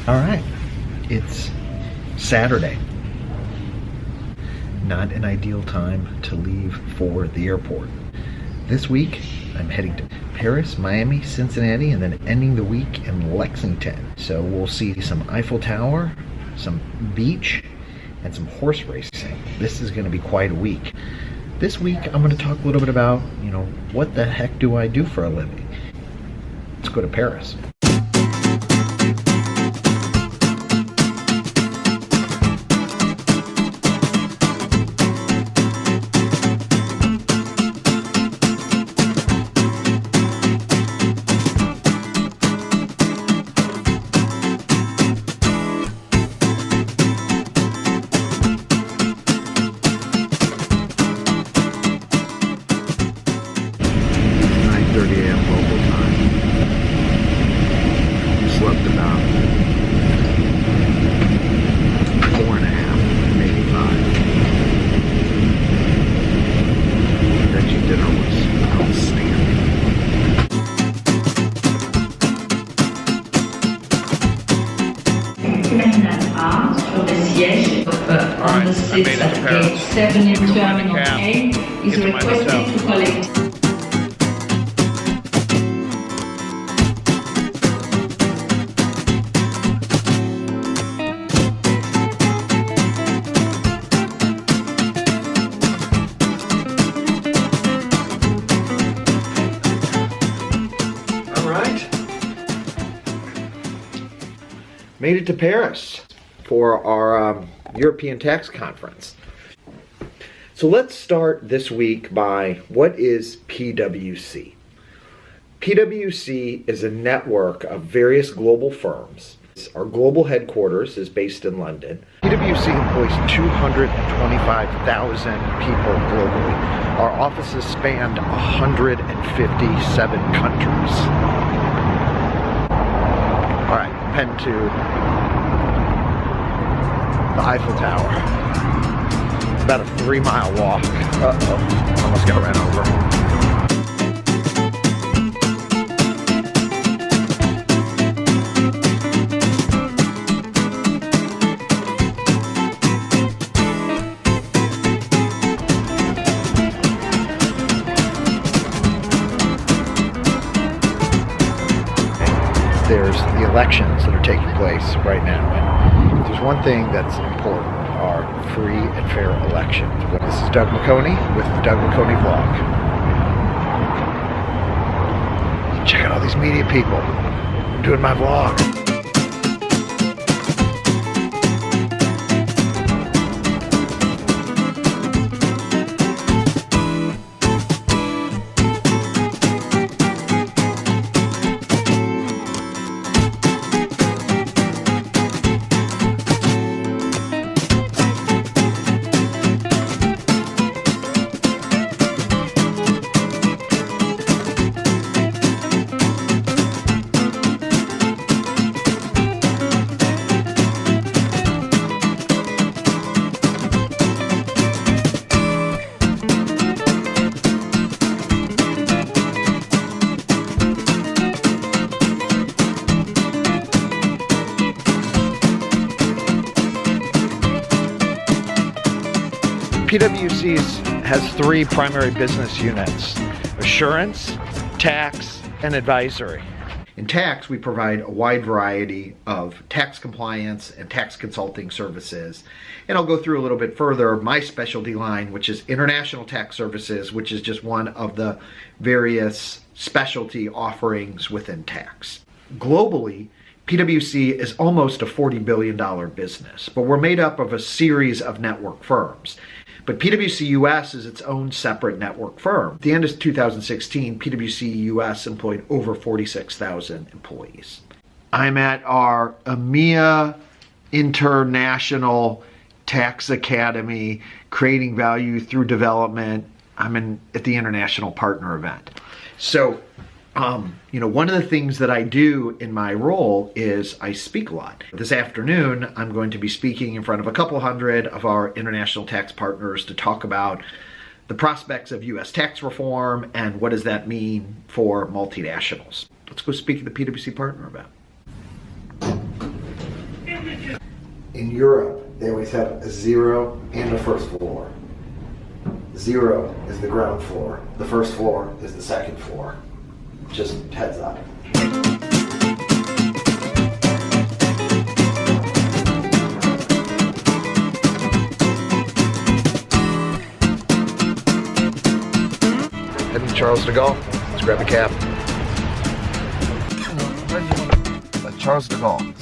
All right, it's Saturday. Not an ideal time to leave for the airport. This week, I'm heading to Paris, Miami, Cincinnati, and then ending the week in Lexington. So we'll see some Eiffel Tower, some beach, and some horse racing. This is gonna be quite a week. This week, I'm gonna talk a little bit about, what the heck do I do for a living? Let's go to Paris. On the 6th at gate 7 in Terminal A is requested to collect. All right. Made it to Paris for our European Tax Conference. So let's start this week by what is PwC? PwC is a network of various global firms. Our global headquarters is based in London. PwC employs 225,000 people globally. Our offices span 157 countries. All right, pen to the Eiffel Tower. It's about a 3-mile walk. Uh-oh, almost got ran over. There's the elections that are taking place right now. And if there's one thing that's important, are free and fair elections. This is Doug McConey with the Doug McConey Vlog. Check out all these media people. I'm doing my vlog. PwC has 3 primary business units: assurance, tax, and advisory. In tax, we provide a wide variety of tax compliance and tax consulting services. And I'll go through a little bit further my specialty line, which is international tax services, which is just one of the various specialty offerings within tax. Globally, PwC is almost a $40 billion business, but we're made up of a series of network firms. But PwC US is its own separate network firm. At the end of 2016, PwC US employed over 46,000 employees. I'm at our EMEA International Tax Academy, creating value through development. I'm at the International Partner event. So, one of the things that I do in my role is I speak a lot. This afternoon, I'm going to be speaking in front of a couple hundred of our international tax partners to talk about the prospects of U.S. tax reform and what does that mean for multinationals. Let's go speak at the PwC Partner event. In Europe, they always have a 0 and a first floor. 0 is the ground floor. The first floor is the second floor. Just heads up. Heading to Charles de Gaulle. Let's grab a cab. Charles de Gaulle.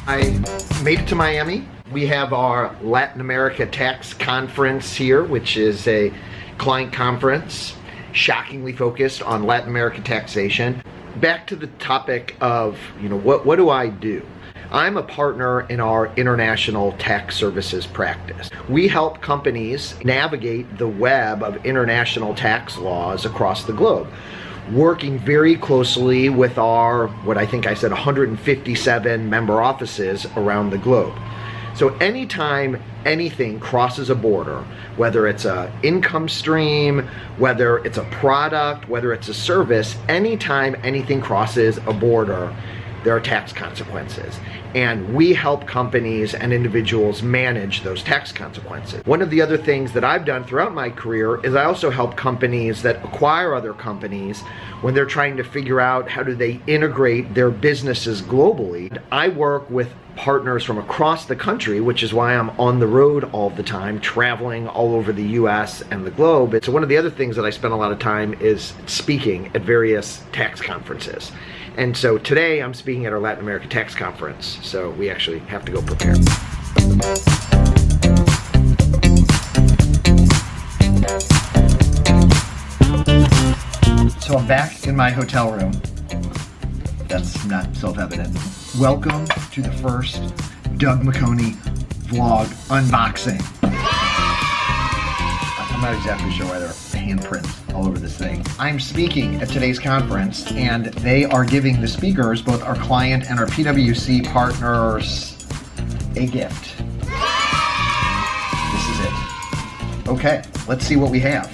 I made it to Miami. We have our Latin America Tax Conference here, which is a client conference shockingly focused on Latin America taxation. Back to the topic of, what do I do? I'm a partner in our international tax services practice. We help companies navigate the web of international tax laws across the globe, working very closely with our, what I think I said, 157 member offices around the globe. So anytime anything crosses a border, whether it's an income stream, whether it's a product, whether it's a service, anytime anything crosses a border, there are tax consequences. And we help companies and individuals manage those tax consequences. One of the other things that I've done throughout my career is I also help companies that acquire other companies when they're trying to figure out how do they integrate their businesses globally. I work with partners from across the country, which is why I'm on the road all the time, traveling all over the US and the globe. So one of the other things that I spend a lot of time is speaking at various tax conferences. And so today I'm speaking at our Latin America Tax Conference, so we actually have to go prepare. So I'm back in my hotel room. That's not self-evident. Welcome to the first Doug McConey vlog unboxing. I'm not exactly sure why there are handprints all over this thing. I'm speaking at today's conference, and they are giving the speakers, both our client and our PwC partners, a gift. This is it. Okay, let's see what we have.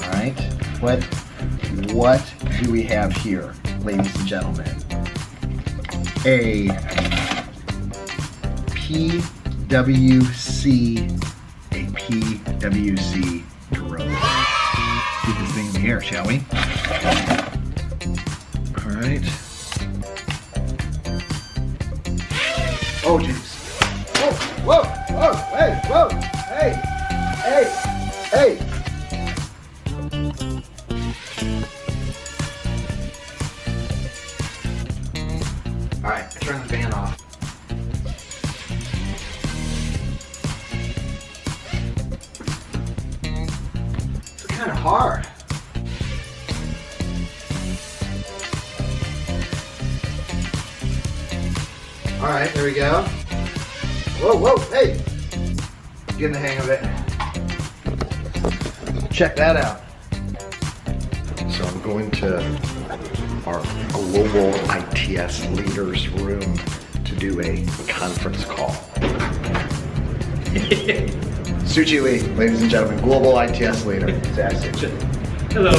All right, what do we have here, ladies and gentlemen? A PwC growth. Keep this thing in the air, shall we? All right. Oh, jeez. Whoa, hey, hey. All right, I turned the fan off. Kind of hard. All right, there we go. Whoa, hey! Getting the hang of it. Check that out. So I'm going to our global ITS leaders room to do a conference call. Suchi Lee, ladies and gentlemen, global ITS leader. Hello.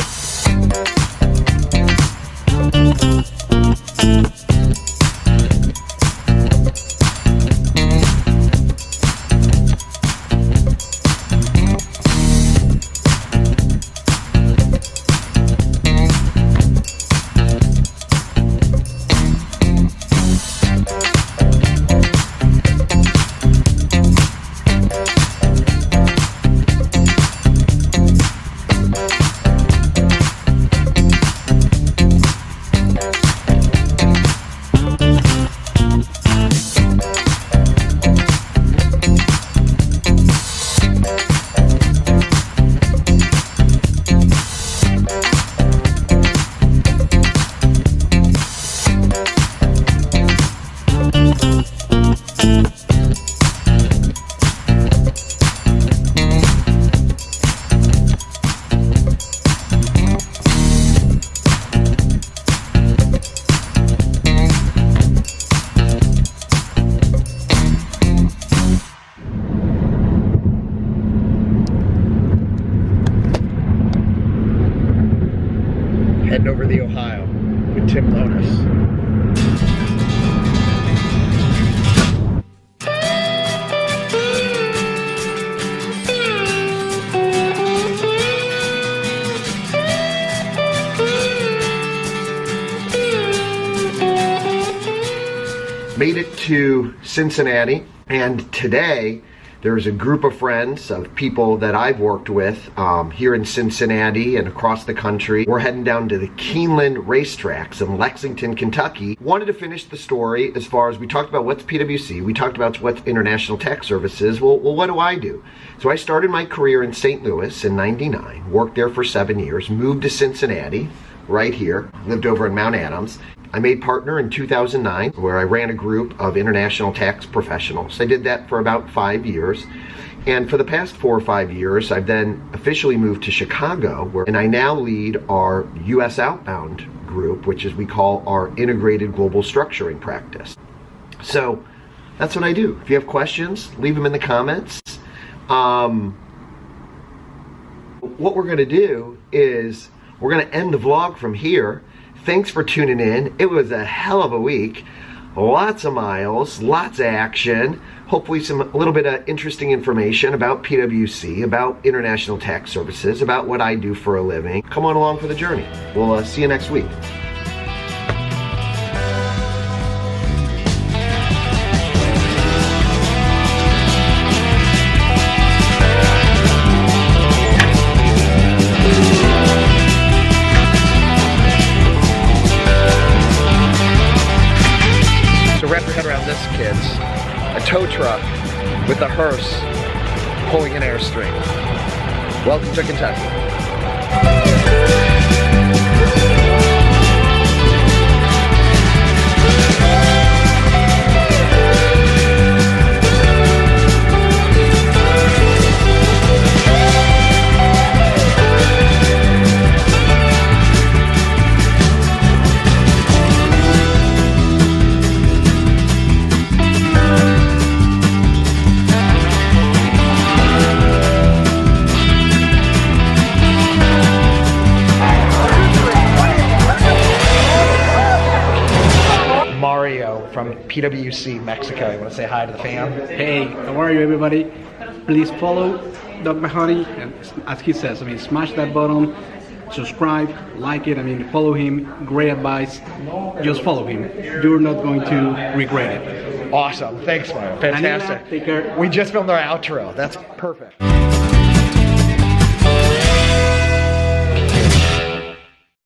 heading over the Ohio with Tim Lonis. Made it to Cincinnati, and today there's a group of friends of people that I've worked with here in Cincinnati and across the country. We're heading down to the Keeneland Race Track in Lexington, Kentucky. Wanted to finish the story as far as we talked about what's PwC, we talked about what's International Tax Services. Well, what do I do? So I started my career in St. Louis in '99, worked there for 7 years, moved to Cincinnati, right here, lived over in Mount Adams. I made partner in 2009, where I ran a group of international tax professionals. I did that for about 5 years. And for the past 4 or 5 years, I've then officially moved to Chicago, and I now lead our US outbound group, which is we call our integrated global structuring practice. So that's what I do. If you have questions, leave them in the comments. What we're gonna do is we're gonna end the vlog from here. Thanks for tuning in. It was a hell of a week. Lots of miles, lots of action. Hopefully a little bit of interesting information about PwC, about International Tax Services, about what I do for a living. Come on along for the journey. We'll see you next week. Wrap your head around this, kids. A tow truck with a hearse pulling an Airstream. Welcome to Kentucky. From PwC Mexico. You want to say hi to the fam? Hey, how are you, everybody? Please follow Doug Mahoney, and as he says, smash that button, subscribe, like it, follow him. Great advice. Just follow him. You're not going to regret it. Awesome. Thanks, Mario. Fantastic. Take care. We just filmed our outro. That's perfect.